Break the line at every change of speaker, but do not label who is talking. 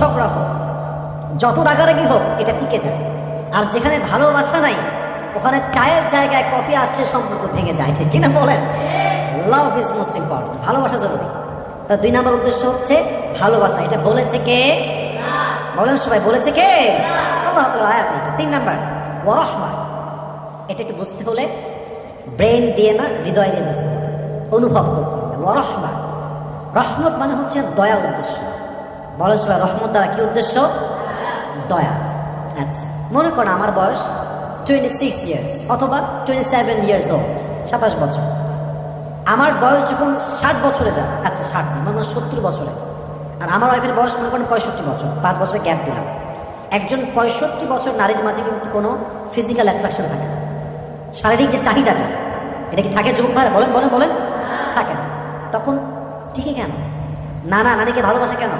ঝগড়া হোক, যত রাগারাগি হোক, এটা টিকে যায়। আর যেখানে ভালোবাসা নাই, ওখানে চায়ের জায়গায় কফি আসলে সম্পর্ক ভেঙে যায়, ঠিক কিনা বলেন? লাভ ইজ মোস্ট ইম্পর্টেন্ট, ভালোবাসা জরুরি। তার 2 নম্বর উদ্দেশ্য হচ্ছে ভালোবাসা। এটা বলেছে কে? বলেন সবাই, বলেছে কে? আল্লাহ তাআলা আয়াত এটা। 3 নম্বর ওয়ারাহমা। এটা একটু বুঝতে হলে ব্রেন দিয়ে না, হৃদয় দিয়ে বুঝতে হবে, অনুভব করতে হবে। ওয়ারাহমা, রহমত মানে হচ্ছে দয়া উদ্দেশ্য। বলেন সবাই, রহমত দ্বারা কি উদ্দেশ্য? দয়া। আচ্ছা, মনে করেন আমার বয়স 26 ইয়ার্স অথবা 27 ইয়ার্স ওল্ড, 27 বছর। আমার বয়স যখন 60 বছরে যায়, আচ্ছা 60 না, মানে 70 বছরে, আর আমার ওয়াইফের বয়স মনে করেন 65 বছর, 5 বছর গ্যাপ দিলাম। একজন 65 বছর নারীর মাঝে কিন্তু কোনো ফিজিক্যাল অ্যাট্রাকশন থাকে না, শারীরিক যে চাহিদাটা, এটা কি থাকে যুবক ভাই? বলেন বলেন বলেন, থাকে না। তখন টিকে কেন? নানা নানিকে ভালোবাসে কেন?